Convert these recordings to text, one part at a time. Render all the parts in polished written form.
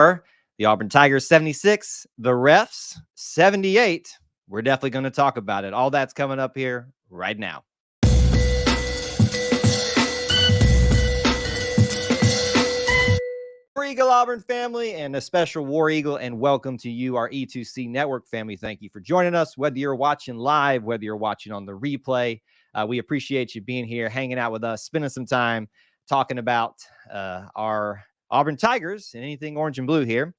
The Auburn Tigers 76, the refs 78. We're definitely going to talk about it. All that's coming up here right now. War Eagle Auburn family and a special War Eagle, and welcome to you, our E2C Network family. Thank you for joining us, whether you're watching live, whether you're watching on the replay. We appreciate you being here, hanging out with us, spending some time talking about our Auburn Tigers and anything orange and blue here,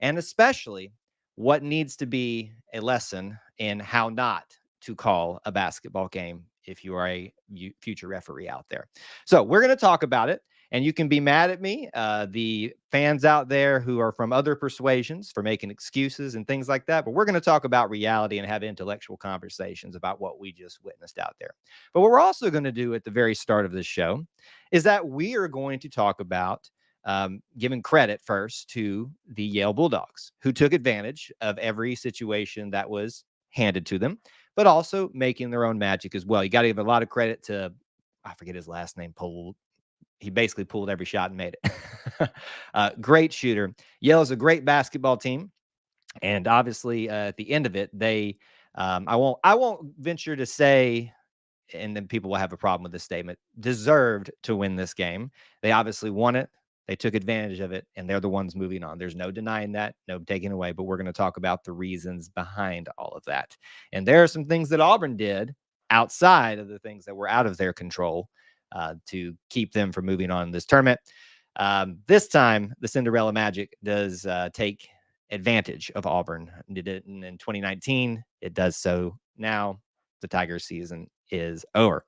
and especially what needs to be a lesson in how not to call a basketball game if you are a future referee out there. So we're going to talk about it. And you can be mad at me, the fans out there who are from other persuasions, for making excuses and things like that. But we're going to talk about reality and have intellectual conversations about what we just witnessed out there. But what we're also going to do at the very start of this show is that we are going to talk about giving credit first to the Yale Bulldogs, who took advantage of every situation that was handed to them, but also making their own magic as well. You got to give a lot of credit to, I forget his last name, he basically pulled every shot and made it. Great shooter. Yale is a great basketball team. And obviously, at the end of it, they, I won't venture to say, and then people will have a problem with this statement, deserved to win this game. They obviously won it. They took advantage of it, and they're the ones moving on. There's no denying that, no taking away, but we're going to talk about the reasons behind all of that. And there are some things that Auburn did outside of the things that were out of their control to keep them from moving on in this tournament. This time, the Cinderella Magic does take advantage of Auburn. Did it in 2019. It does so now. The Tigers season is over.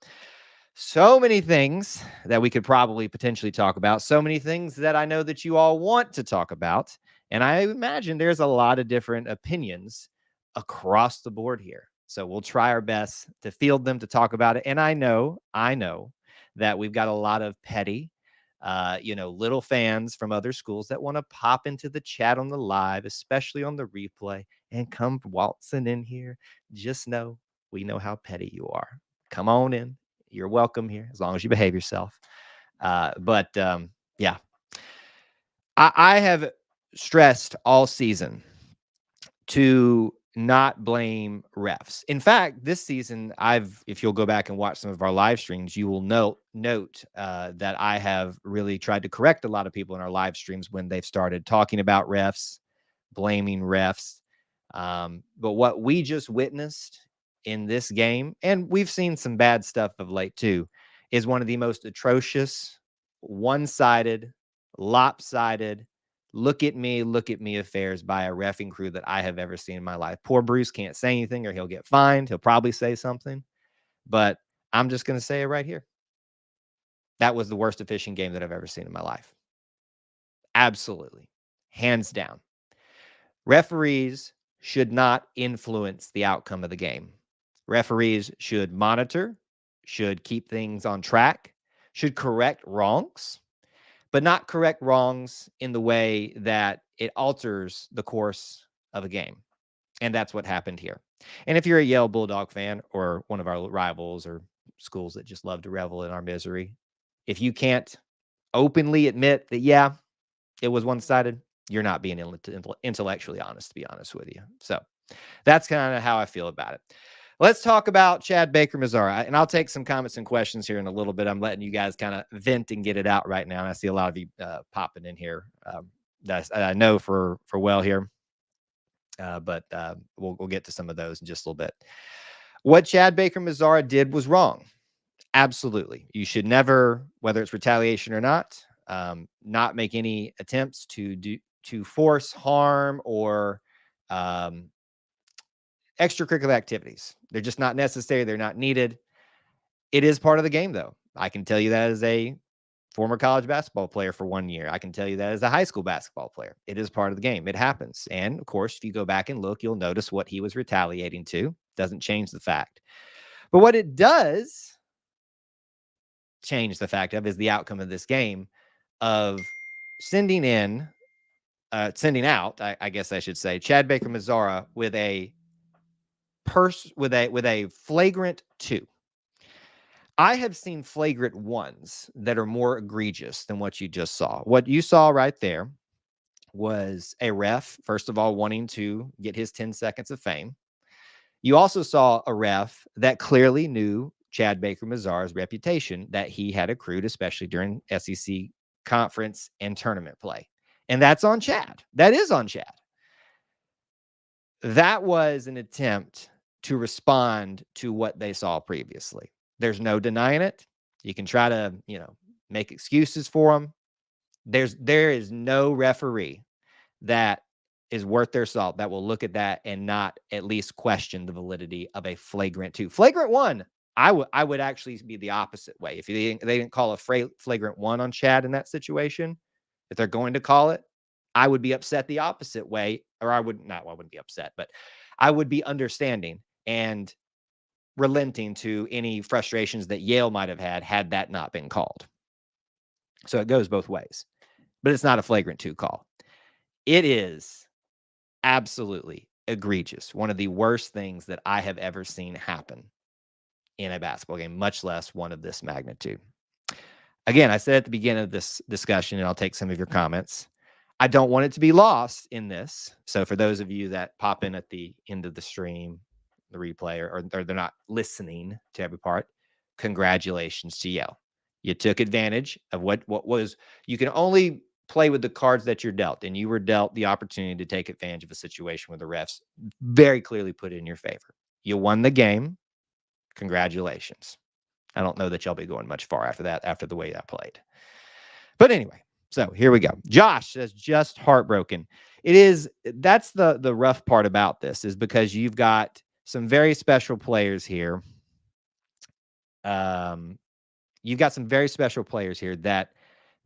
So many things that we could probably potentially talk about. So many things that I know that you all want to talk about. And I imagine there's a lot of different opinions across the board here. So we'll try our best to field them, to talk about it. And I know that we've got a lot of petty, little fans from other schools that want to pop into the chat on the live, especially on the replay, and come waltzing in here. Just know we know how petty you are. Come on in. You're welcome here as long as you behave yourself. Yeah, I have stressed all season to not blame refs. In fact, this season, if you'll go back and watch some of our live streams, you will note that I have really tried to correct a lot of people in our live streams when they've started talking about refs, blaming refs. But what we just witnessed in this game, and we've seen some bad stuff of late too, is one of the most atrocious, one-sided, lopsided, look at me affairs by a reffing crew that I have ever seen in my life. Poor Bruce can't say anything or he'll get fined. He'll probably say something, but I'm just going to say it right here. That was the worst officiating game that I've ever seen in my life. Absolutely. Hands down. Referees should not influence the outcome of the game. Referees should monitor, should keep things on track, should correct wrongs, but not correct wrongs in the way that it alters the course of a game. And that's what happened here. And if you're a Yale Bulldog fan or one of our rivals or schools that just love to revel in our misery, if you can't openly admit that, yeah, it was one-sided, you're not being intellectually honest, to be honest with you. So that's kind of how I feel about it. Let's talk about Chad Baker-Mazara, and I'll take some comments and questions here in a little bit. I'm letting you guys kind of vent and get it out right now, and I see a lot of you popping in here. I know for well here, but we'll get to some of those in just a little bit. What Chad Baker-Mazara did was wrong. Absolutely. You should never, whether it's retaliation or not make any attempts to force harm or extracurricular activities. They're just not necessary. They're not needed. It is part of the game, though. I can tell you that as a former college basketball player for 1 year. I can tell you that as a high school basketball player. It is part of the game. It happens. And, of course, if you go back and look, you'll notice what he was retaliating to. Doesn't change the fact. But what it does change the fact of is the outcome of this game of sending out, I guess I should say, Chad Baker-Mazara with a flagrant 2. I have seen flagrant 1s that are more egregious than what you just saw. What you saw right there was a ref, first of all, wanting to get his 10 seconds of fame. You also saw a ref that clearly knew Chad Baker-Mazar's reputation that he had accrued, especially during SEC conference and tournament play. And that's on Chad. That is on Chad. That was an attempt to respond to what they saw previously. There's no denying it. You can try to, make excuses for them. There is no referee that is worth their salt that will look at that and not at least question the validity of a flagrant 2. Flagrant 1, I would actually be the opposite way. If they didn't call a flagrant 1 on Chad in that situation, if they're going to call it, I would be upset the opposite way, or I wouldn't be upset, but I would be understanding and relenting to any frustrations that Yale might have had that not been called. So it goes both ways, but it's not a flagrant 2 call. It is absolutely egregious. One of the worst things that I have ever seen happen in a basketball game, much less one of this magnitude. Again, I said at the beginning of this discussion, and I'll take some of your comments, I don't want it to be lost in this. So for those of you that pop in at the end of the stream, the replay, or they're not listening to every part, congratulations to Yale. You took advantage of what was, you can only play with the cards that you're dealt, and you were dealt the opportunity to take advantage of a situation where the refs very clearly put it in your favor. You won the game. Congratulations. I don't know that y'all be going much far after that, after the way that played. But anyway, so here we go. Josh says, just heartbroken. That's the rough part about this, is because you've got some very special players here. You've got some very special players here that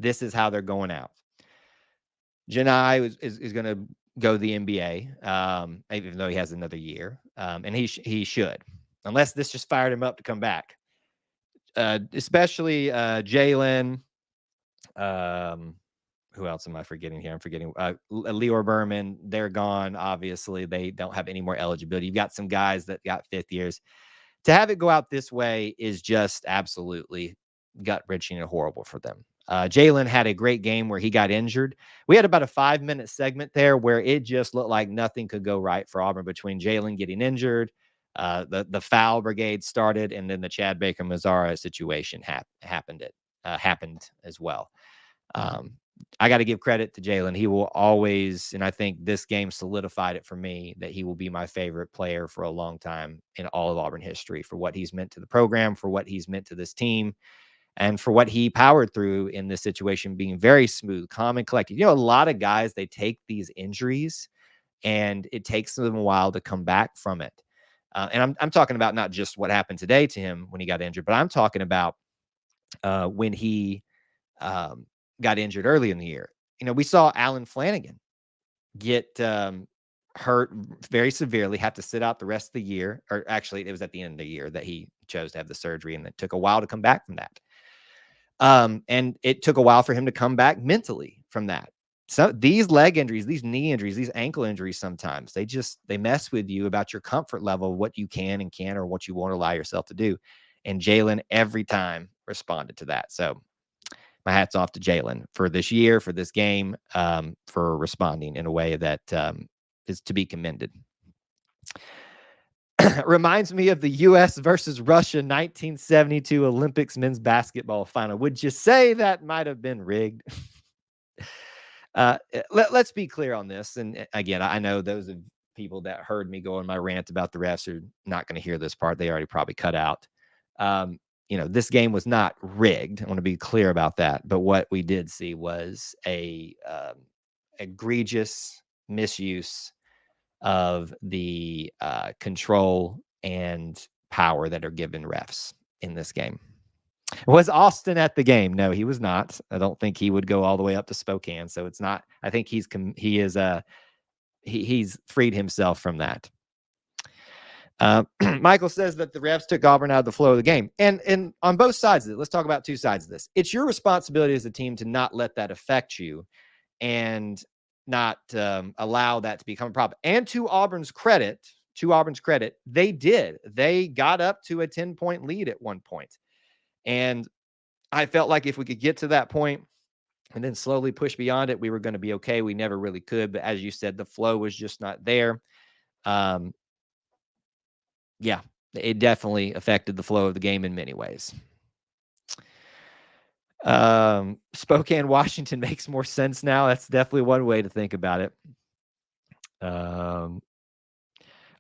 this is how they're going out. Janai is going to go to the NBA, even though he has another year, and he should, unless this just fired him up to come back. Especially Jalen. Who else am I forgetting here? I'm forgetting Lior Berman. They're gone. Obviously, they don't have any more eligibility. You've got some guys that got 5th years. To have it go out this way is just absolutely gut-wrenching and horrible for them. Jalen had a great game where he got injured. We had about a 5-minute segment there where it just looked like nothing could go right for Auburn between Jalen getting injured, the foul brigade started, and then the Chad Baker-Mazara situation happened as well. I got to give credit to Jalen. He will always, and I think this game solidified it for me, that he will be my favorite player for a long time in all of Auburn history, for what he's meant to the program, for what he's meant to this team, and for what he powered through in this situation, being very smooth, calm, and collected. A lot of guys, they take these injuries and it takes them a while to come back from it. And I'm talking about not just what happened today to him when he got injured, but I'm talking about when he got injured early in the year. We saw Alan Flanagan get hurt very severely, have to sit out the rest of the year, or actually it was at the end of the year that he chose to have the surgery, and it took a while to come back from that. And it took a while for him to come back mentally from that. So these leg injuries, these knee injuries, these ankle injuries, sometimes they mess with you about your comfort level, what you can and can't, or what you won't allow yourself to do. And Jalen every time responded to that. So my hat's off to Jalen for this year, for this game, for responding in a way that is to be commended. Reminds me of the U.S. versus Russia 1972 Olympics men's basketball final. Would you say that might have been rigged? Let's be clear on this. And again, I know those of people that heard me go on my rant about the refs are not going to hear this part. They already probably cut out. This game was not rigged. I want to be clear about that. But what we did see was a egregious misuse of the control and power that are given refs in this game. Was Austin at the game? No, he was not. I don't think he would go all the way up to Spokane. So it's not. I think he's freed himself from that. Michael says that the refs took Auburn out of the flow of the game. And on both sides of it, let's talk about two sides of this. It's your responsibility as a team to not let that affect you and not allow that to become a problem. And to Auburn's credit, they did. They got up to a 10-point lead at one point. And I felt like if we could get to that point and then slowly push beyond it. We were going to be okay. We never really could. But as you said, the flow was just not there. Yeah, it definitely affected the flow of the game in many ways. Spokane, Washington makes more sense now. That's definitely one way to think about it.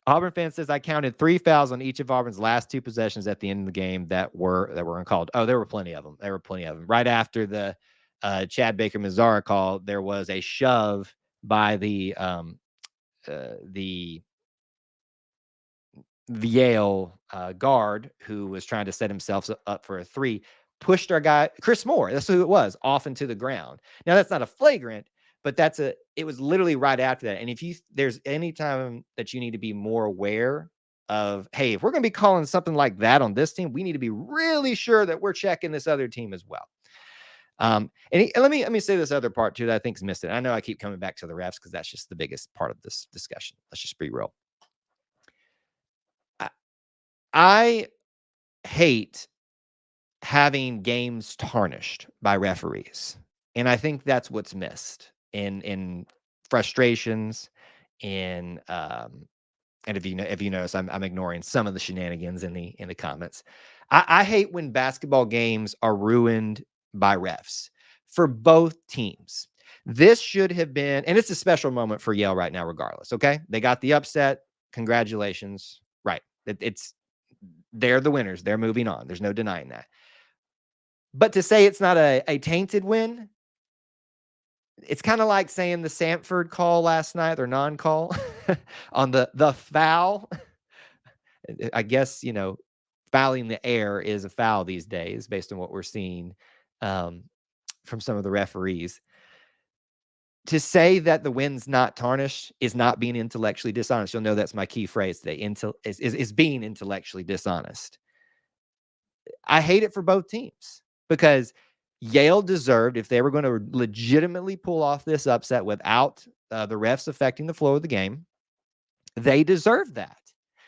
Auburn fan says, I counted 3 fouls on each of Auburn's last 2 possessions at the end of the game that were uncalled. Oh, there were plenty of them. Right after the Chad Baker-Mazara call, there was a shove by the Yale guard who was trying to set himself up for a 3, pushed our guy, Chris Moore, that's who it was, off into the ground. Now, that's not a flagrant, but it was literally right after that. And if there's any time that you need to be more aware of, hey, if we're going to be calling something like that on this team, we need to be really sure that we're checking this other team as well. And let me say this other part too that I think's missed it. I know I keep coming back to the refs because that's just the biggest part of this discussion. Let's just be real. I hate having games tarnished by referees. And I think that's what's missed in frustrations, and if you notice, I'm ignoring some of the shenanigans in the comments. I hate when basketball games are ruined by refs for both teams. This should have been, and it's a special moment for Yale right now, regardless. Okay, they got the upset. Congratulations. Right. They're the winners. They're moving on. There's no denying that. But to say it's not a tainted win, it's kind of like saying the Samford call last night, or non-call on the foul. I guess, fouling the air is a foul these days based on what we're seeing from some of the referees. To say that the win's not tarnished is not being intellectually dishonest. You'll know that's my key phrase today, is being intellectually dishonest. I hate it for both teams because Yale deserved, if they were going to legitimately pull off this upset without the refs affecting the flow of the game, they deserved that.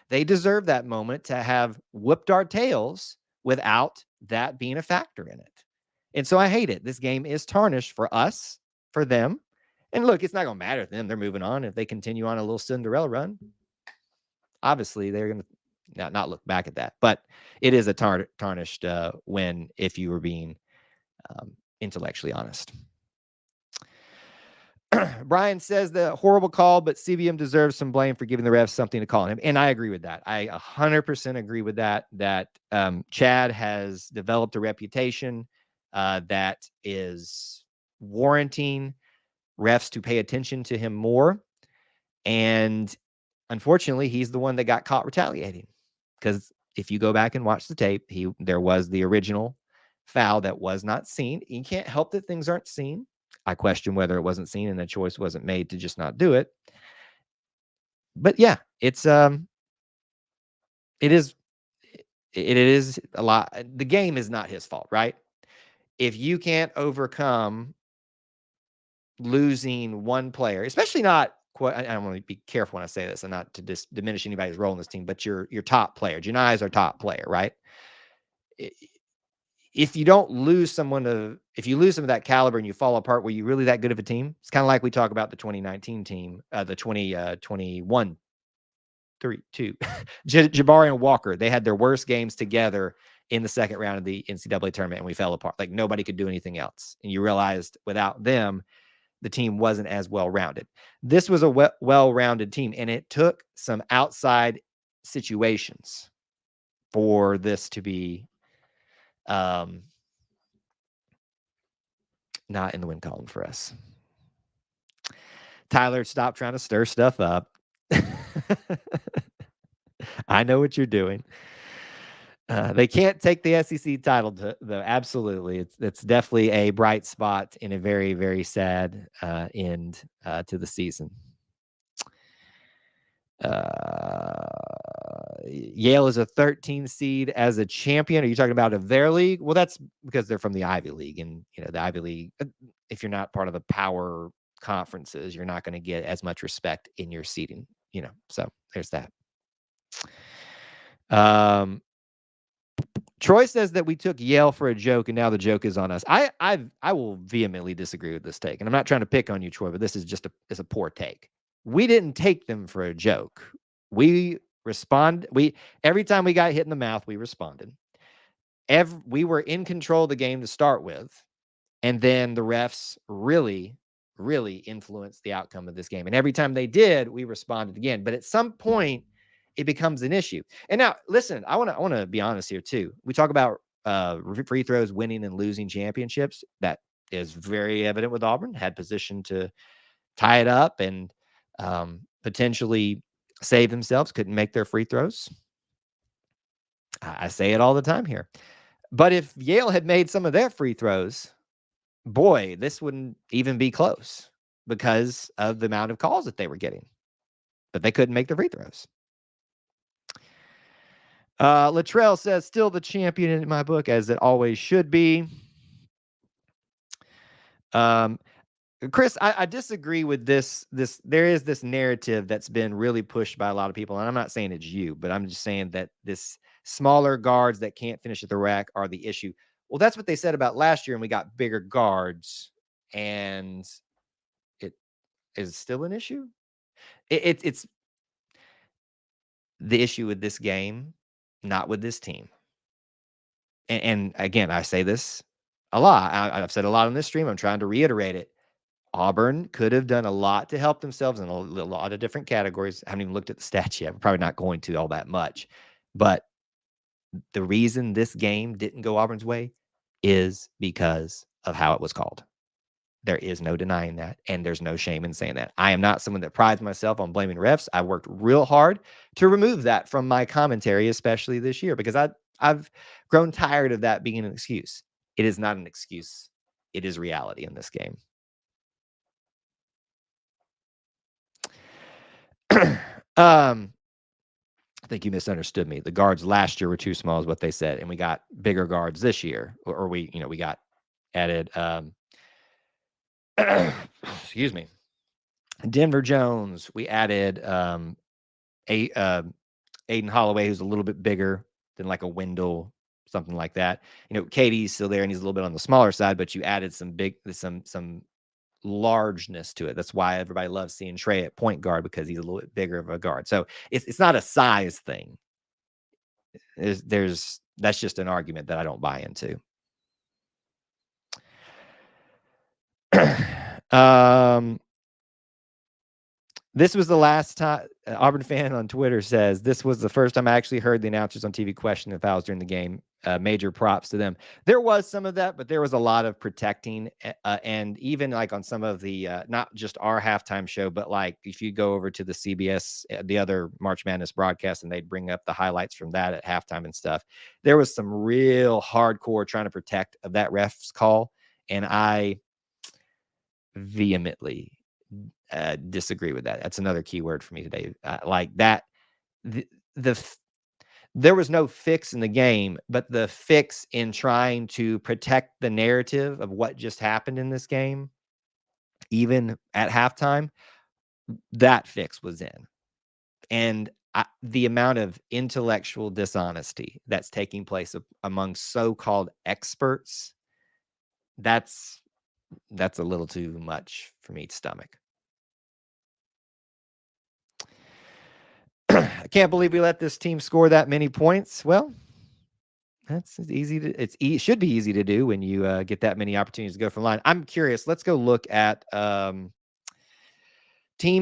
They deserve that moment to have whooped our tails without that being a factor in it. And so I hate it. This game is tarnished for us, for them. And look, it's not going to matter to them. They're moving on. If they continue on a little Cinderella run, obviously they're going to not look back at that. But it is a tarnished win if you were being intellectually honest. Brian says the horrible call, but CBM deserves some blame for giving the refs something to call on him. And I agree with that. I 100% agree with that Chad has developed a reputation that is warranting refs to pay attention to him more. And unfortunately, he's the one that got caught retaliating. Because if you go back and watch the tape, there was the original foul that was not seen. You can't help that things aren't seen. I question whether it wasn't seen and the choice wasn't made to just not do it. But yeah, it is a lot. The game is not his fault, right? If you can't overcome losing one player, especially not, I want to be careful when I say this and not to diminish anybody's role in this team, but your top player. Janai is our top player, right? If you don't lose someone if you lose some of that caliber and you fall apart, were you really that good of a team? It's kind of like we talk about the 2019 team, the 2021 2. Jabari and Walker, they had their worst games together in the second round of the NCAA tournament, and we fell apart. Like nobody could do anything else. And you realized without them, the team wasn't as well-rounded. This was a well-rounded team, and it took some outside situations for this to be not in the win column for us. Tyler, stop trying to stir stuff up. I know what you're doing. They can't take the SEC title, though. Absolutely. It's definitely a bright spot in a very, very sad end to the season. Yale is a 13 seed as a champion. Are you talking about of their league? Well, that's because they're from the Ivy League, and the Ivy League, if you're not part of the power conferences, you're not going to get as much respect in your seating, so there's that. Troy says that we took Yale for a joke, and now the joke is on us. I will vehemently disagree with this take, and I'm not trying to pick on you, Troy, but this is just a poor take. We didn't take them for a joke. We every time we got hit in the mouth, we responded. We were in control of the game to start with, and then the refs really, really influenced the outcome of this game. And every time they did, we responded again. But at some point, it becomes an issue. And now, listen, I want to be honest here too. We talk about free throws winning and losing championships. That is very evident with Auburn. Had position to tie it up and potentially save themselves. Couldn't make their free throws. I say it all the time here. But if Yale had made some of their free throws, boy, this wouldn't even be close because of the amount of calls that they were getting. But they couldn't make the free throws. Latrell says, still the champion in my book, as it always should be. Chris, I disagree with this. There is this narrative that's been really pushed by a lot of people, and I'm not saying it's you, but I'm just saying that this smaller guards that can't finish at the rack are the issue. Well, that's what they said about last year, and we got bigger guards, and it is still an issue. It's the issue with this game, not with this team. And again, I say this a lot. I've said a lot on this stream. I'm trying to reiterate it. Auburn could have done a lot to help themselves in a lot of different categories. I haven't even looked at the stats yet. We're probably not going to all that much. But the reason this game didn't go Auburn's way is because of how it was called. There is no denying that, and there's no shame in saying that. I am not someone that prides myself on blaming refs. I worked real hard to remove that from my commentary, especially this year, because I've grown tired of that being an excuse. It is not an excuse. It is reality in this game. I think you misunderstood me. The guards last year were too small, is what they said, and we got bigger guards this year, or we got added. Excuse me, Denver Jones. We added Aiden Holloway, who's a little bit bigger than like a Wendell, something like that. Katie's still there, and he's a little bit on the smaller side, but you added some largeness to it. That's why everybody loves seeing Trey at point guard, because he's a little bit bigger of a guard. So it's not a size thing. That's just an argument that I don't buy into. This was the last time. Auburn fan on Twitter says, this was the first time I actually heard the announcers on TV question the fouls during the game. Major props to them. There was some of that, but there was a lot of protecting. And even like on some of the, not just our halftime show, but like if you go over to the CBS, the other March Madness broadcast, and they'd bring up the highlights from that at halftime and stuff, there was some real hardcore trying to protect of that ref's call. And I vehemently disagree with that. That's another key word for me today. Like that, there was no fix in the game, but the fix in trying to protect the narrative of what just happened in this game, even at halftime, that fix was in. And the amount of intellectual dishonesty that's taking place among so-called experts, that's a little too much for me to stomach. I can't believe we let this team score that many points. Well, that's easy to. It should be easy to do when you get that many opportunities to go from line. I'm curious. Let's go look at team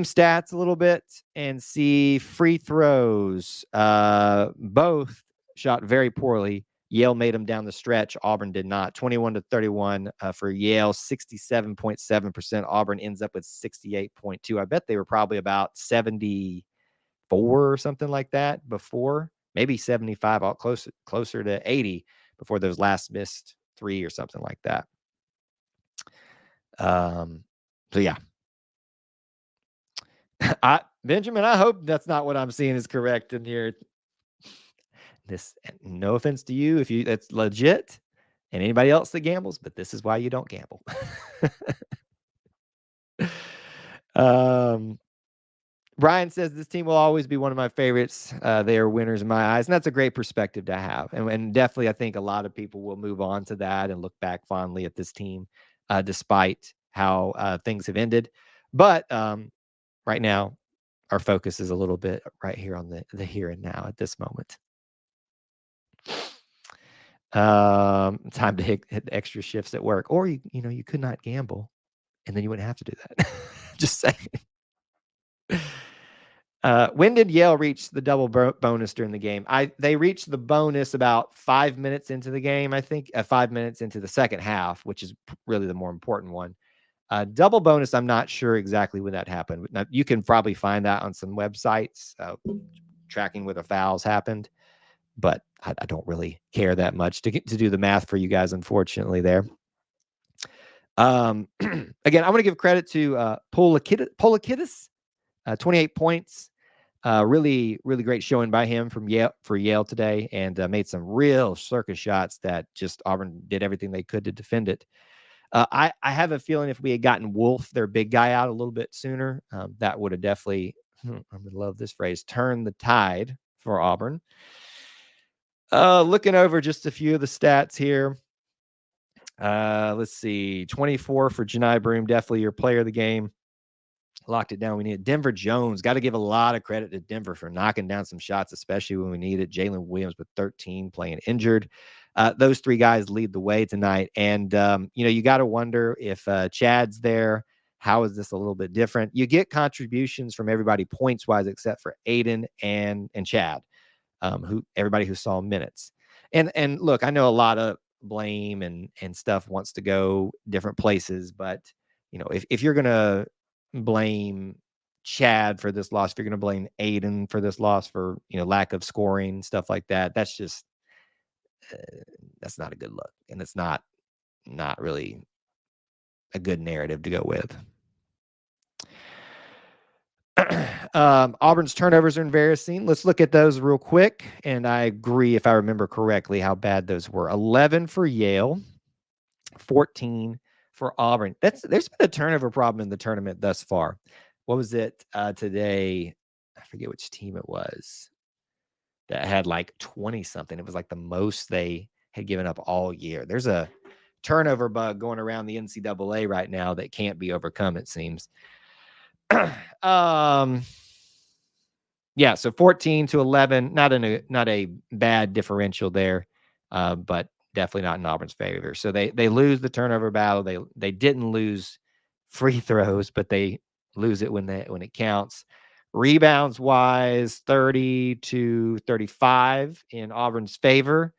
stats a little bit and see free throws. Both shot very poorly. Yale made them down the stretch. Auburn did not. 21-31 for Yale, 67.7%. Auburn ends up with 68.2. I bet they were probably about 74 or something like that before, maybe 75, closer to 80 before those last missed 3 or something like that. So yeah. Benjamin, I hope that's not what I'm seeing is correct in here. This, no offense to you if that's legit, and anybody else that gambles, but this is why you don't gamble. Brian says this team will always be one of my favorites. They are winners in my eyes, and that's a great perspective to have. And definitely, I think a lot of people will move on to that and look back fondly at this team, despite how things have ended. But right now, our focus is a little bit right here on the here and now at this moment. Time to hit extra shifts at work, or you could not gamble, and then you wouldn't have to do that. Just saying. When did Yale reach the double bonus during the game? They reached the bonus about 5 minutes into the game, I think, 5 minutes into the second half, which is really the more important one. Double bonus, I'm not sure exactly when that happened. Now, you can probably find that on some websites, tracking where the fouls happened, but I don't really care that much to do the math for you guys, unfortunately, there. Again, I want to give credit to Polakidis, 28 points. Really, really great showing by him for Yale today, and made some real circus shots that just Auburn did everything they could to defend it. I have a feeling if we had gotten Wolf, their big guy, out a little bit sooner, that would have definitely, I'm going to love this phrase, turned the tide for Auburn. Looking over just a few of the stats here. Let's see. 24 for Janai Broom, definitely your player of the game. Locked it down. We need Denver Jones. Got to give a lot of credit to Denver for knocking down some shots, especially when we need it. Jalen Williams with 13 playing injured. Those three guys lead the way tonight. And, you got to wonder if Chad's there. How is this a little bit different? You get contributions from everybody points wise, except for Aiden and Chad, everybody who saw minutes. And look, I know a lot of blame and stuff wants to go different places, but if you're gonna blame Chad for this loss, if you're gonna blame Aiden for this loss for lack of scoring, stuff like that, that's just that's not a good look, and it's not really a good narrative to go with. Auburn's turnovers are embarrassing. Let's look at those real quick. And I agree, if I remember correctly, how bad those were. 11 for Yale, 14 for Auburn. There's been a turnover problem in the tournament thus far. What was it today? I forget which team it was that had like 20 something. It was like the most they had given up all year. There's a turnover bug going around the NCAA right now that can't be overcome, it seems. Yeah, so 14 to 11, not a bad differential there, but definitely not in Auburn's favor. So they lose the turnover battle. They didn't lose free throws, but they lose it when it counts. Rebounds wise, 30 to 35 in Auburn's favor.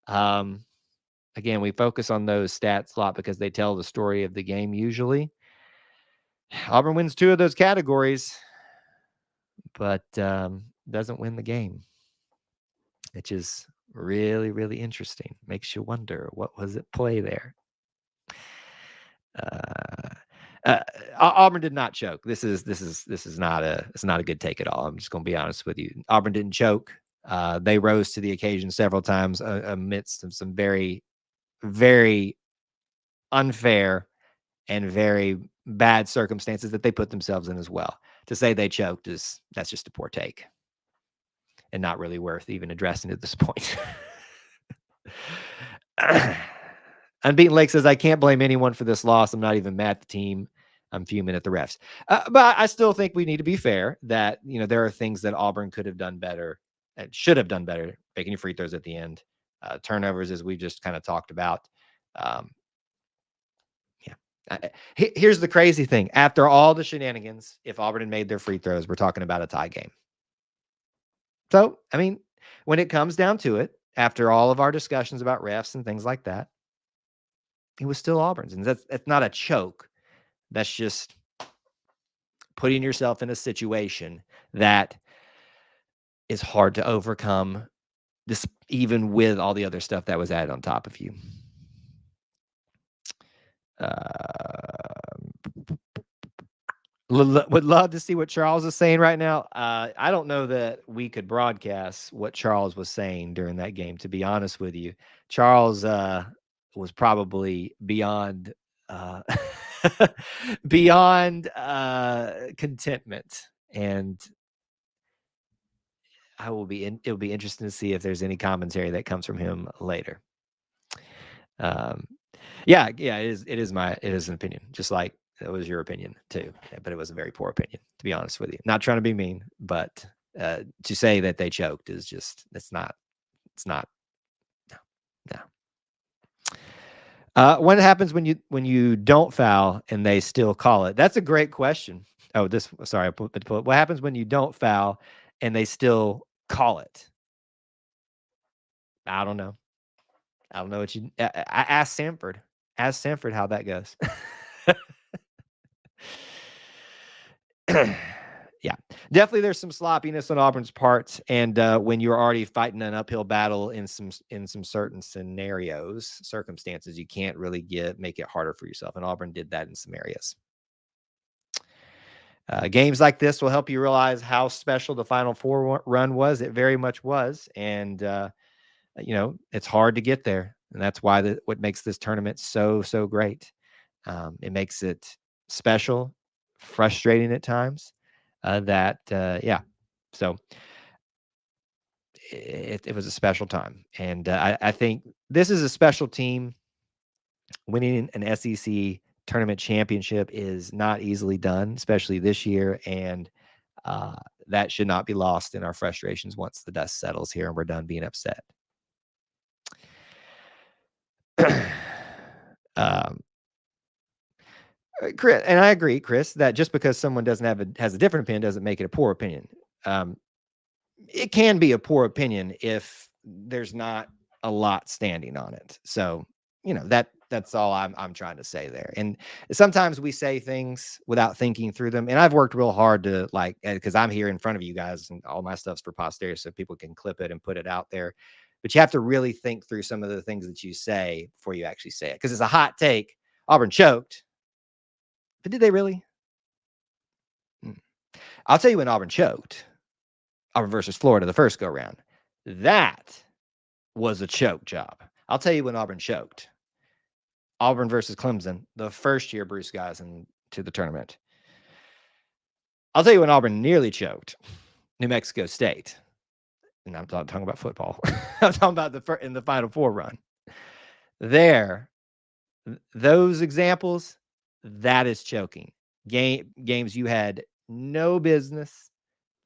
Again, we focus on those stats a lot because they tell the story of the game usually. Auburn wins 2 of those categories, but doesn't win the game, which is really, really interesting. Makes you wonder what was at play there. Auburn did not choke. This is not a good take at all. I'm just going to be honest with you. Auburn didn't choke. They rose to the occasion several times amidst some very, very unfair and very bad circumstances that they put themselves in as well. To say they choked that's just a poor take and not really worth even addressing at this point. Unbeaten Lake says, I can't blame anyone for this loss. I'm not even mad at the team. I'm fuming at the refs. But I still think we need to be fair that, there are things that Auburn could have done better and should have done better, making your free throws at the end. Turnovers, as we just kind of talked about. Here's the crazy thing. After all the shenanigans, if Auburn had made their free throws, we're talking about a tie game. So, I mean, when it comes down to it, after all of our discussions about refs and things like that, it was still Auburn's. And that's not a choke. That's just putting yourself in a situation that is hard to overcome, this even with all the other stuff that was added on top of you. Would love to see what Charles is saying right now. I don't know that we could broadcast what Charles was saying during that game, to be honest with you. Charles was probably beyond beyond contentment And it'll be interesting to see if there's any commentary that comes from him later. Yeah, it is an opinion, just like it was your opinion too. But it was a very poor opinion, to be honest with you. Not trying to be mean, but to say that they choked is just it's not. No. What happens when you don't foul and they still call it? That's a great question. Oh, sorry, what happens when you don't foul and they still call it? I don't know. I don't know what you. I asked Sanford. Ask Sanford how that goes. Yeah, definitely. There's some sloppiness on Auburn's part, and when you're already fighting an uphill battle in some certain circumstances, you can't really make it harder for yourself. And Auburn did that in some areas. Games like this will help you realize how special the Final Four run was. It very much was, and it's hard to get there, and that's why what makes this tournament so great. It makes it special, frustrating at times. So it was a special time, and I think this is a special team. Winning an SEC tournament championship is not easily done, especially this year, and that should not be lost in our frustrations once the dust settles here and we're done being upset. Chris, and I agree, Chris, that just because someone has a different opinion doesn't make it a poor opinion. It can be a poor opinion if there's not a lot standing on it. So, that's all I'm trying to say there. And sometimes we say things without thinking through them. And I've worked real hard to because I'm here in front of you guys and all my stuff's for posterity so people can clip it and put it out there. But you have to really think through some of the things that you say before you actually say it. Because it's a hot take. Auburn choked. But did they really? I'll tell you when Auburn choked. Auburn versus Florida, the first go round. That was a choke job. I'll tell you when Auburn choked. Auburn versus Clemson, the first year Bruce got into the tournament. I'll tell you when Auburn nearly choked. New Mexico State. And I'm not talking about football. I'm talking about in the Final Four run. Those examples, that is choking. Games you had no business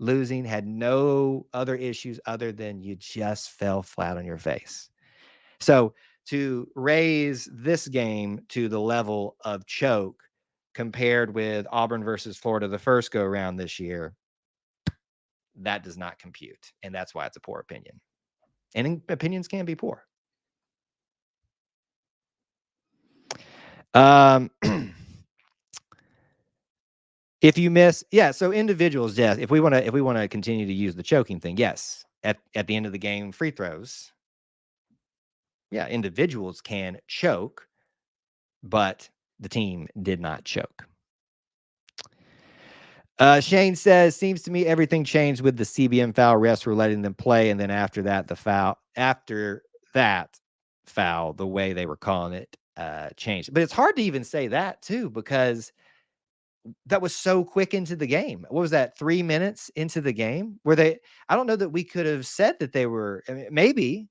losing, had no other issues other than you just fell flat on your face. So to raise this game to the level of choke compared with Auburn versus Florida the first go around this year, that does not compute. And that's why it's a poor opinion. And opinions can be poor. If you miss, so individuals, yes. If we want to continue to use the choking thing, yes. At the end of the game, free throws. Yeah, individuals can choke, but the team did not choke. Shane says, seems to me everything changed with the CBM foul. Refs were letting them play, and then after that, foul, the way they were calling it changed. But it's hard to even say that too, because that was so quick into the game. What was that, 3 minutes into the game? I don't know that we could have said that they were, maybe,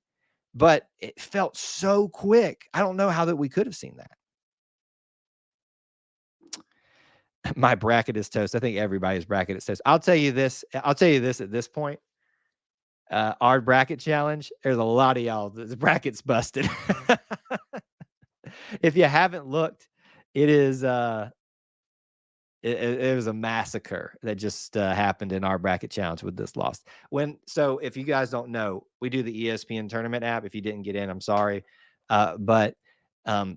but it felt so quick. I don't know how that we could have seen that. My bracket is toast. I think everybody's bracket is toast. I'll tell you this at this point. Our bracket challenge, there's a lot of y'all. The bracket's busted. If you haven't looked, it is it was a massacre that just happened in our bracket challenge with this loss. So if you guys don't know, we do the ESPN tournament app. If you didn't get in, I'm sorry. But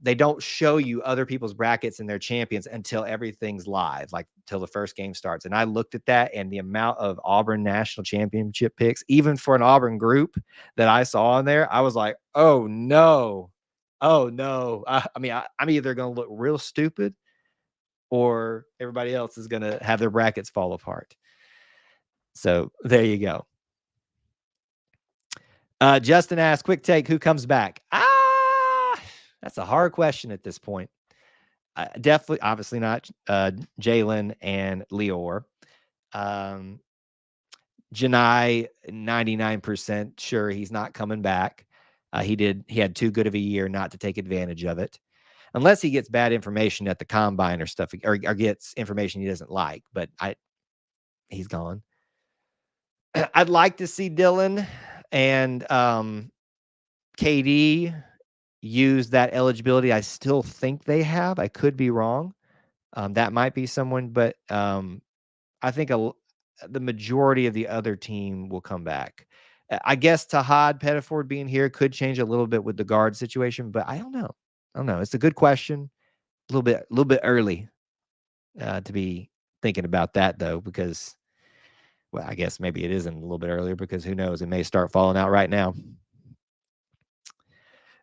they don't show you other people's brackets and their champions until everything's live, like till the first game starts. And I looked at that, and the amount of Auburn national championship picks, even for an Auburn group that I saw in there, I was like, oh no. I'm either going to look real stupid or everybody else is going to have their brackets fall apart. So there you go. Justin asked, quick take, who comes back? That's a hard question at this point. Definitely, obviously not Jalen and Lior. Janai, 99% sure he's not coming back. He had too good of a year not to take advantage of it, unless he gets bad information at the combine or stuff, or gets information he doesn't like. But he's gone. I'd like to see Dylan and KD use that eligibility. I still think they have. I could be wrong. That might be someone, but I think the majority of the other team will come back. I guess Tahad Pettiford being here could change a little bit with the guard situation, but I don't know. It's a good question. A little bit early to be thinking about that though, because well, I guess maybe it isn't a little bit earlier because who knows? It may start falling out right now.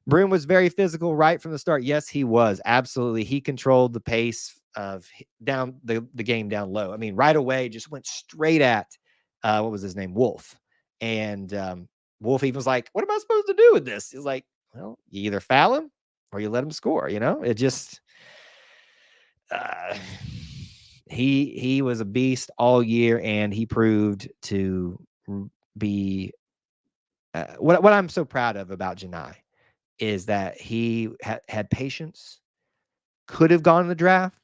Broom was very physical right from the start. Yes, he was. Absolutely. He controlled the pace of down the game down low. I mean, right away, just went straight at what was his name? Wolf. And Wolf even was like, what am I supposed to do with this? He's like, well, you either foul him or you let him score. It just he was a beast all year, and he proved to be what I'm so proud of about Janai is that he had patience, could have gone in the draft,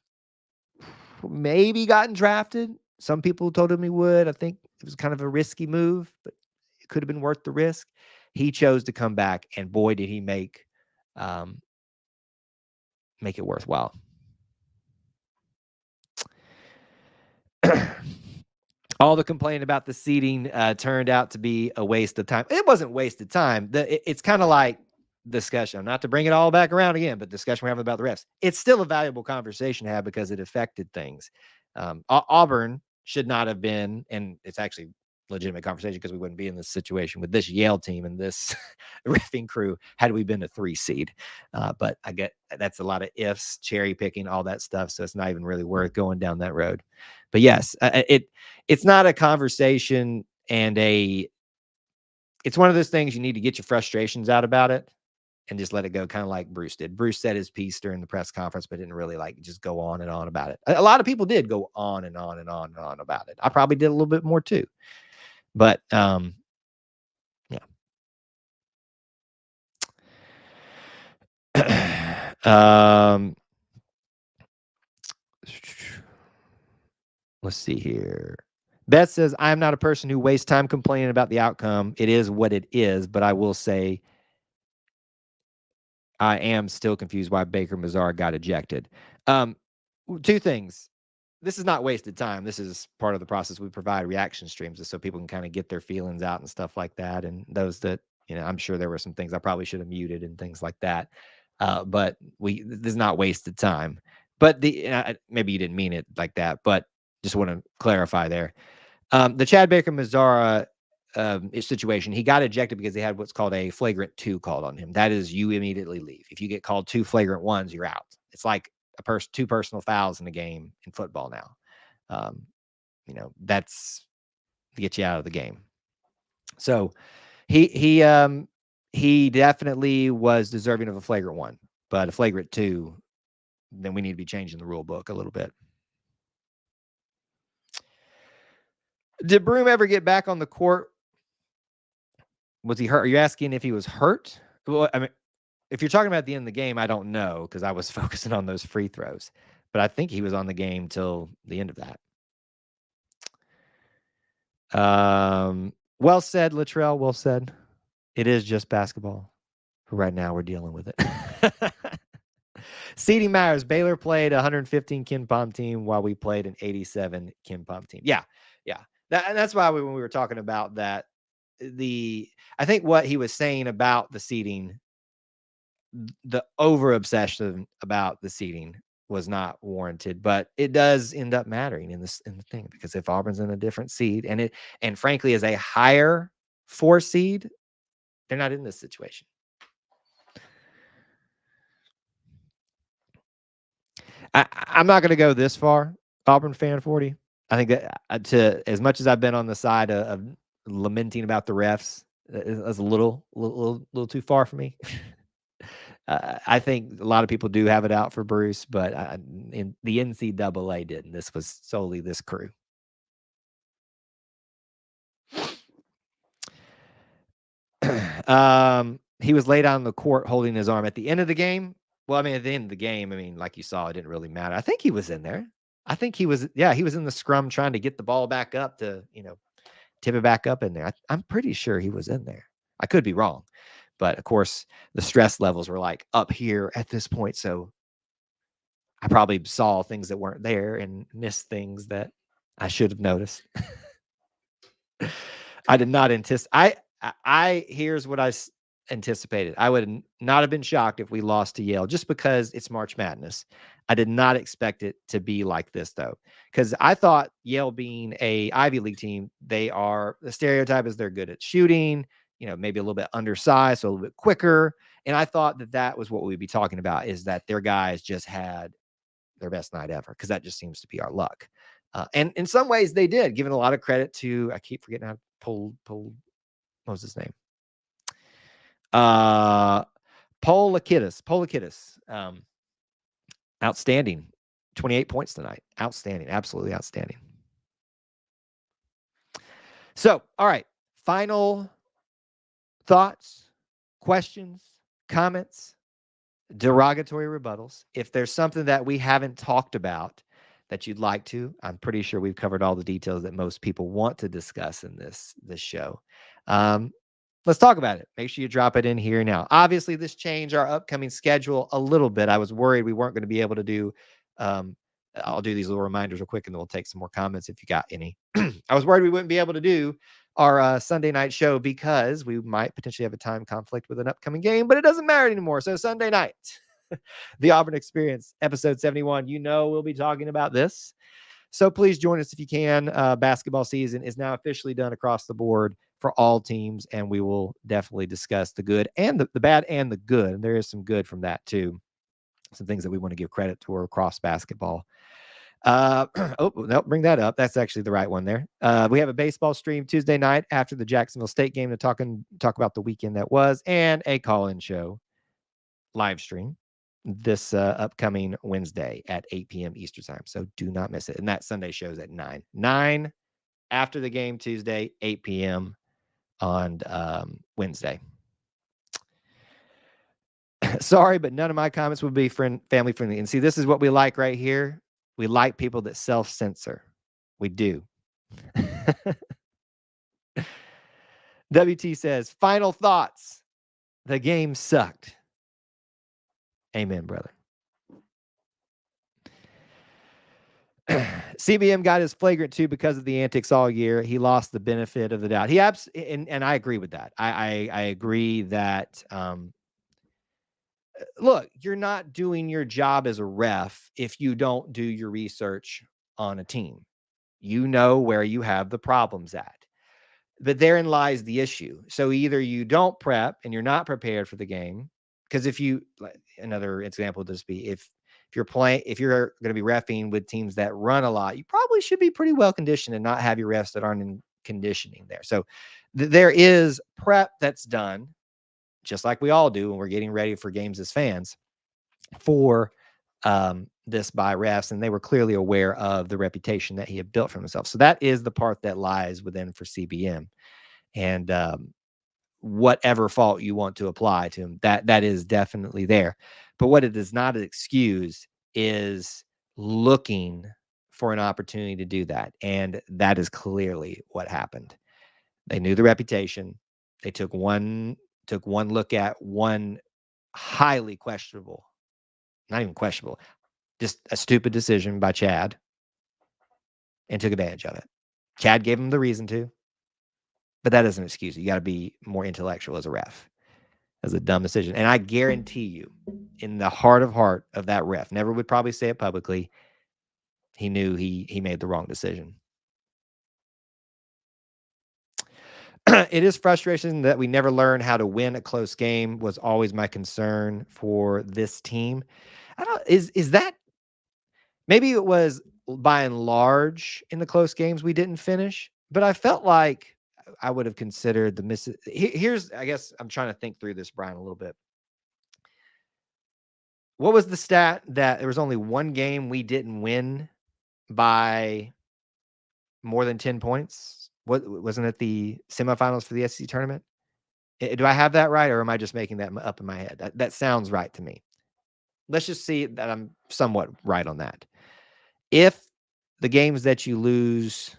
maybe gotten drafted. Some people told him he would. I think it was kind of a risky move, but it could have been worth the risk. He chose to come back, and boy, did he make it worthwhile. All the complaining about the seating turned out to be a waste of time. It wasn't wasted time. It's kind of like discussion, not to bring it all back around again, but discussion we're having about the refs. It's still a valuable conversation to have because it affected things. Auburn should not have been, and it's actually legitimate conversation because we wouldn't be in this situation with this Yale team and this riffing crew had we been a 3 seed. But I get that's a lot of ifs, cherry picking, all that stuff. So it's not even really worth going down that road. But yes, it's not a conversation and it's one of those things you need to get your frustrations out about it and just let it go, kind of like Bruce did. Bruce said his piece during the press conference, but didn't really just go on and on about it. A lot of people did go on and on and on and on about it. I probably did a little bit more too. But yeah. Let's see here. Beth says, I'm not a person who wastes time complaining about the outcome. It is what it is, but I will say I am still confused why Baker Mazar got ejected. Two things. This is not wasted time. This is part of the process. We provide reaction streams so people can kind of get their feelings out and stuff like that. And those that, I'm sure there were some things I probably should have muted and things like that. But this is not wasted time. But maybe you didn't mean it like that, but just want to clarify there. The Chad Baker Mazzara situation, he got ejected because they had what's called a flagrant 2 called on him. That is, you immediately leave. If you get called 2 flagrant 1s, you're out. It's like 2 personal fouls in a game in football now. That's to get you out of the game. So he definitely was deserving of a flagrant 1, but a flagrant 2, then we need to be changing the rule book a little bit. Did Broom ever get back on the court? Was he hurt? Are you asking if he was hurt? Well, I mean, if you're talking about the end of the game, I don't know because I was focusing on those free throws. But I think he was on the game till the end of that. Well said, Latrell. Well said. It is just basketball. Right now, we're dealing with it. Seeding matters. Baylor played a 115 KenPom team while we played an 87 KenPom team. Yeah. That's why when we were talking about that, I think what he was saying about the seeding, the over obsession about the seeding was not warranted, but it does end up mattering in the thing because if Auburn's in a different seed and frankly is a higher 4 seed, they're not in this situation. I'm not going to go this far, Auburn fan 40. I think that to as much as I've been on the side of lamenting about the refs, that's a little too far for me. I think a lot of people do have it out for Bruce, but in the NCAA didn't. This was solely this crew. He was laid out on the court holding his arm at the end of the game. Well, I mean, at the end of the game, I mean, like you saw, it didn't really matter. I think he was in there. I think he was, yeah, he was in the scrum trying to get the ball back up to, tip it back up in there. I'm pretty sure he was in there. I could be wrong. But of course, the stress levels were like up here at this point. So I probably saw things that weren't there and missed things that I should have noticed. I did not anticipate. Here's what anticipated. I would not have been shocked if we lost to Yale just because it's March Madness. I did not expect it to be like this though, because I thought Yale being a Ivy League team, the stereotype is they're good at shooting, maybe a little bit undersized, so a little bit quicker. And I thought that was what we'd be talking about, is that their guys just had their best night ever, because that just seems to be our luck. And in some ways they did, giving a lot of credit to, I keep forgetting how to pull, what was his name? Polakidis. Outstanding. 28 points tonight. Outstanding. Absolutely outstanding. So, all right. Final thoughts, questions, comments, derogatory rebuttals. If there's something that we haven't talked about that you'd like to, I'm pretty sure we've covered all the details that most people want to discuss in this show. Let's talk about it. Make sure you drop it in here now. Obviously, this changed our upcoming schedule a little bit. I was worried we weren't going to be able to do. I'll do these little reminders real quick, and then we'll take some more comments if you got any. I was worried we wouldn't be able to do our Sunday night show because we might potentially have a time conflict with an upcoming game, but it doesn't matter anymore. So Sunday night, the Auburn Experience, episode 71. We'll be talking about this. So please join us if you can. Basketball season is now officially done across the board for all teams, and we will definitely discuss the good and the bad and the good. And there is some good from that too. Some things that we want to give credit to across basketball. Bring that up. That's actually the right one there. We have a baseball stream Tuesday night after the Jacksonville State game to talk about the weekend that was, and a call-in show live stream this upcoming Wednesday at 8 p.m. Eastern time. So do not miss it. And that Sunday shows at 9 after the game Tuesday, 8 p.m. on Wednesday. Sorry, but none of my comments would be family friendly. And see, this is what we like right here. We like people that self-censor. We do. WT says, final thoughts. The game sucked. Amen, brother. CBM got his flagrant 2 because of the antics all year. He lost the benefit of the doubt. And I agree with that. I agree that look, you're not doing your job as a ref if you don't do your research on a team. You know where you have the problems at. But therein lies the issue. So either you don't prep and you're not prepared for the game, because another example would just be if you're going to be reffing with teams that run a lot, you probably should be pretty well conditioned and not have your refs that aren't in conditioning there. So there is prep that's done, just like we all do when we're getting ready for games as fans, for this by refs, and they were clearly aware of the reputation that he had built for himself. So that is the part that lies within for CBM, and whatever fault you want to apply to him, that is definitely there. But what it does not excuse is looking for an opportunity to do that, and that is clearly what happened. They knew the reputation. They took one look at one highly questionable, not even questionable, just a stupid decision by Chad, and took advantage of it. Chad gave him the reason to, but that doesn't excuse you. You got to be more intellectual as a ref. That's a dumb decision. And I guarantee you, in the heart of that ref, never would probably say it publicly, he knew he made the wrong decision. It is frustration that we never learn how to win a close game was always my concern for this team. Is that, maybe it was by and large in the close games we didn't finish, but I felt like I would have considered the misses. Here's, I guess I'm trying to think through this, Brian, a little bit. What was the stat that there was only one game we didn't win by more than 10 points? What, wasn't it the semifinals for the SEC tournament? Do I have that right, or am I just making that up in my head? That sounds right to me. Let's just see that I'm somewhat right on that. If the games that you lose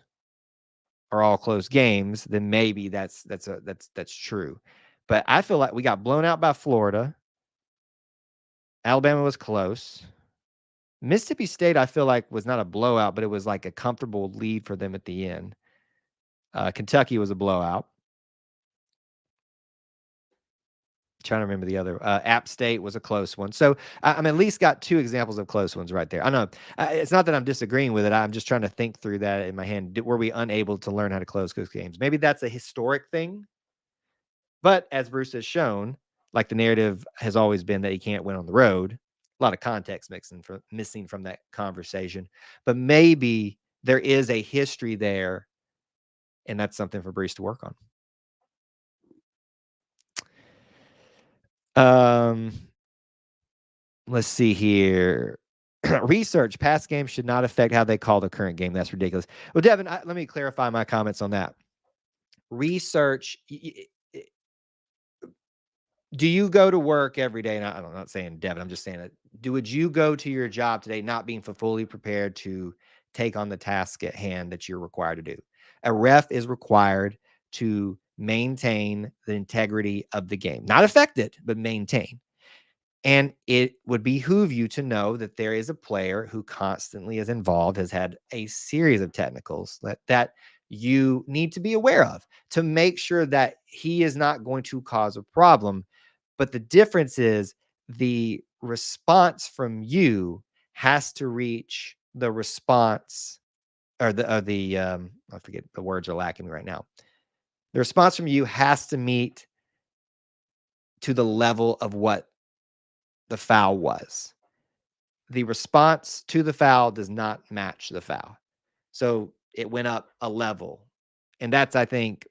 are all close games, then maybe that's true. But I feel like we got blown out by Florida. Alabama was close. Mississippi State, I feel like, was not a blowout, but it was like a comfortable lead for them at the end. Kentucky was a blowout. Trying to remember the other. App State was a close one. So I'm at least got 2 examples of close ones right there. I know it's not that I'm disagreeing with it. I'm just trying to think through that in my hand. Were we unable to learn how to close games? Maybe that's a historic thing. But as Bruce has shown, like the narrative has always been that he can't win on the road. A lot of context missing from that conversation. But maybe there is a history there, and that's something for Bruce to work on. Let's see here. Research, past games should not affect how they call the current game. That's ridiculous. Well, Devin, let me clarify my comments on that. Research, do you go to work every day? And I'm not saying Devin, I'm just saying that. Would you go to your job today not being fully prepared to take on the task at hand that you're required to do? A ref is required to maintain the integrity of the game, not affect it, but maintain. And it would behoove you to know that there is a player who constantly is involved, has had a series of technicals that you need to be aware of to make sure that he is not going to cause a problem. But the difference is the response from you has to reach the response or I forget, the words are lacking me right now. The response from you has to meet to the level of what the foul was. The response to the foul does not match the foul. So it went up a level. And that's, I think,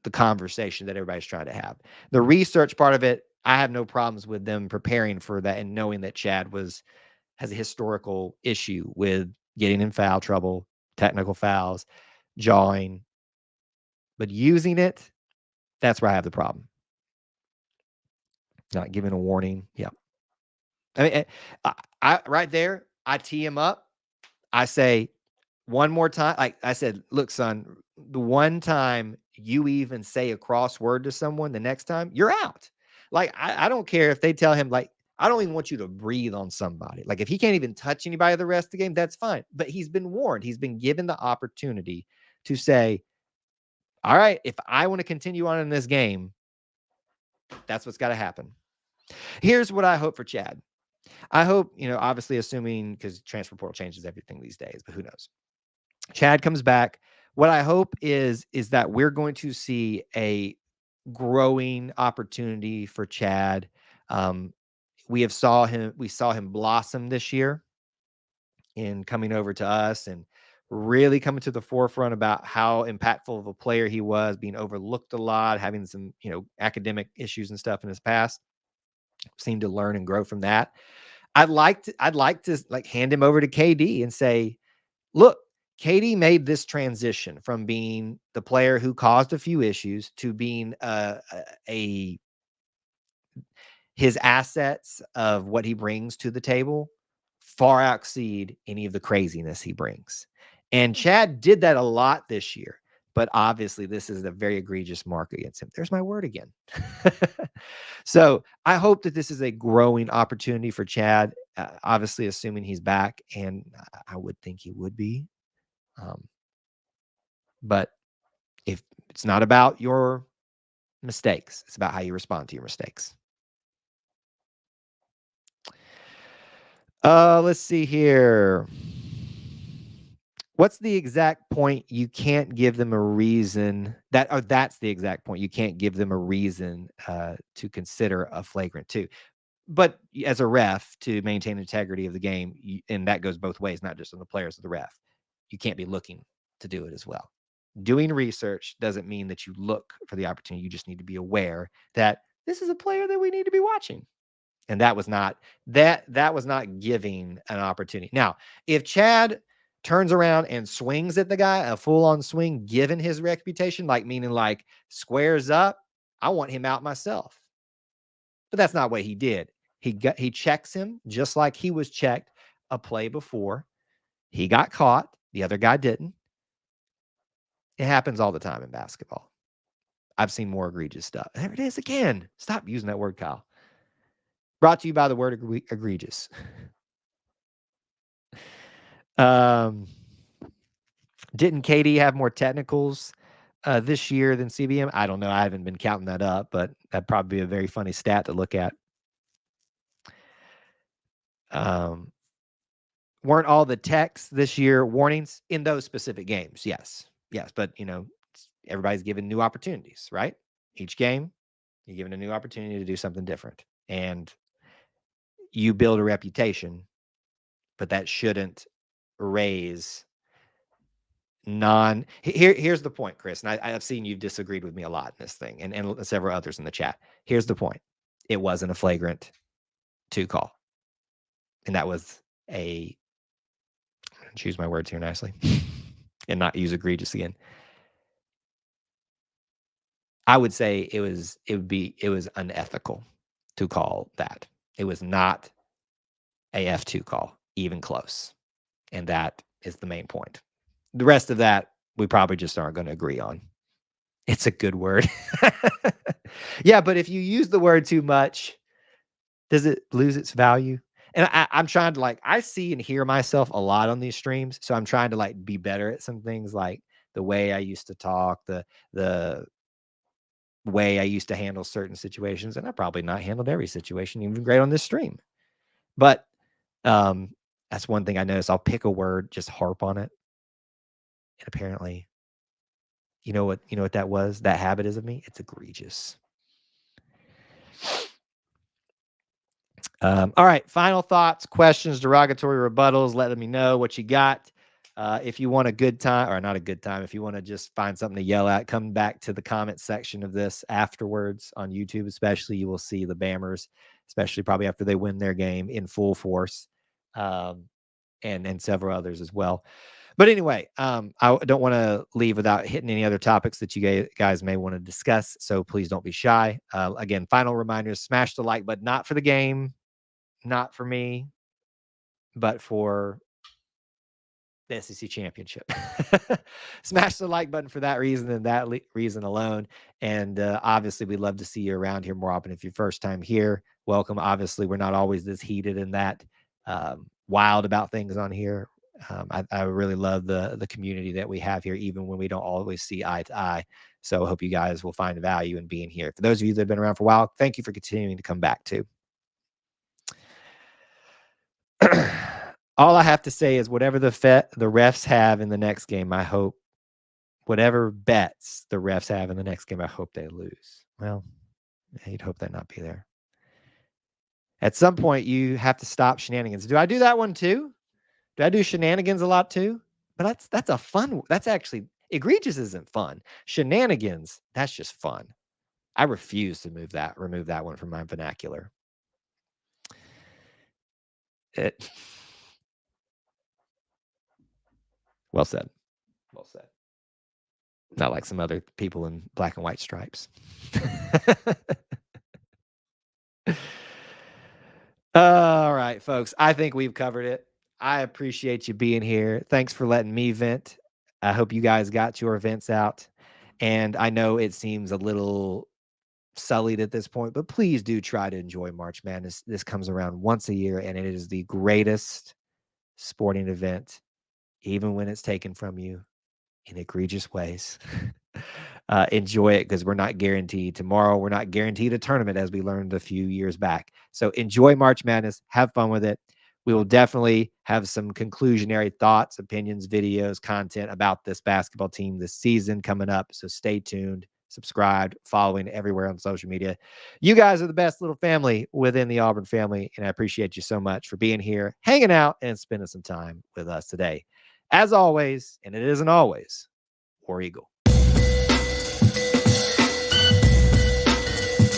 the conversation that everybody's trying to have. The research part of it, I have no problems with them preparing for that and knowing that Chad has a historical issue with getting in foul trouble, technical fouls, jawing. But using it, that's where I have the problem. Not giving a warning. Yeah. I mean, I right there, I tee him up. I say, one more time. Like I said, look, son, the one time you even say a cross word to someone, the next time you're out. Like, I don't care if they tell him, like, I don't even want you to breathe on somebody. Like, if he can't even touch anybody the rest of the game, that's fine. But he's been warned. He's been given the opportunity to say, all right, if I want to continue on in this game, that's what's got to happen. Here's what I hope for Chad. I hope, obviously assuming, because transfer portal changes everything these days, but who knows? Chad comes back. What I hope is that we're going to see a growing opportunity for Chad. We saw him blossom this year in coming over to us and really coming to the forefront about how impactful of a player he was, being overlooked a lot, having some, academic issues and stuff in his past. Seemed to learn and grow from that. I'd like to like hand him over to KD and say, look, KD made this transition from being the player who caused a few issues to being his assets of what he brings to the table far exceed any of the craziness he brings. And Chad did that a lot this year, but obviously this is a very egregious mark against him. There's my word again. So I hope that this is a growing opportunity for Chad, obviously assuming he's back, and I would think he would be. But if it's not about your mistakes, it's about how you respond to your mistakes. Let's see here. What's the exact point you can't give them a reason that's the exact point you can't give them a reason to consider a flagrant two. But as a ref, to maintain integrity of the game, and that goes both ways, not just on the players of the ref, you can't be looking to do it as well. Doing research doesn't mean that you look for the opportunity. You just need to be aware that this is a player that we need to be watching. And that was not giving an opportunity. Now, if Chad turns around and swings at the guy, a full-on swing, given his reputation, like meaning like squares up, I want him out myself. But that's not what he did. He checks him just like he was checked a play before. He got caught. The other guy didn't. It happens all the time in basketball. I've seen more egregious stuff. There it is again. Stop using that word, Kyle. Brought to you by the word egregious. Didn't KD have more technicals this year than CBM? I don't know. I haven't been counting that up, but that'd probably be a very funny stat to look at. Weren't all the techs this year warnings in those specific games? Yes. But everybody's given new opportunities, right? Each game, you're given a new opportunity to do something different, and you build a reputation, but that shouldn't raise here's the point, Chris, and I've seen you've disagreed with me a lot in this thing, and several others in the chat. Here's the point. It wasn't a flagrant 2 call. And that was choose my words here nicely and not use egregious again. I would say it was unethical to call that. It was not a F2 call, even close. And that is the main point. The rest of that, we probably just aren't going to agree on. It's a good word. Yeah, but if you use the word too much, does it lose its value? And I'm trying to I see and hear myself a lot on these streams. So I'm trying to be better at some things, like the way I used to talk, the way I used to handle certain situations. And I probably not handled every situation even great on this stream. But that's one thing I noticed. I'll pick a word, just harp on it. And apparently, you know what that was? That habit is of me. It's egregious. All right. Final thoughts, questions, derogatory rebuttals. Let me know what you got. If you want a good time, or not a good time, if you want to just find something to yell at, come back to the comment section of this afterwards on YouTube, especially. You will see the Bammers, especially probably after they win their game, in full force, and several others as well. But anyway, I don't want to leave without hitting any other topics that you guys may want to discuss. So please don't be shy. Again, final reminders: smash the like button, not for the game, not for me, but for the SEC championship. Smash the like button for that reason and that reason alone. And obviously, we'd love to see you around here more often. If you're first time here, welcome. Obviously, we're not always this heated and that wild about things on here. I really love the community that we have here, even when we don't always see eye to eye. So I hope you guys will find value in being here. For those of you that have been around for a while, thank you for continuing to come back too. All I have to say is whatever the refs have in the next game, I hope, whatever bets the refs have in the next game, I hope they lose. Well, you'd hope that not be there. At some point, you have to stop shenanigans. Do I do that one too? Do I do shenanigans a lot too? But that's a fun. That's actually, egregious isn't fun. Shenanigans, that's just fun. I refuse to remove that one from my vernacular. Well said. Well said. Not like some other people in black and white stripes. All right, folks. I think we've covered it. I appreciate you being here. Thanks for letting me vent. I hope you guys got your vents out. And I know it seems a little sullied at this point, but please do try to enjoy March Madness. This comes around once a year, and it is the greatest sporting event, even when it's taken from you in egregious ways. Enjoy it, because we're not guaranteed tomorrow. We're not guaranteed a tournament, as we learned a few years back. So enjoy March Madness. Have fun with it. We will definitely have some conclusionary thoughts, opinions, videos, content about this basketball team this season coming up. So stay tuned, subscribed, following everywhere on social media. You guys are the best little family within the Auburn family, and I appreciate you so much for being here, hanging out, and spending some time with us today. As always, and it isn't always, War Eagle.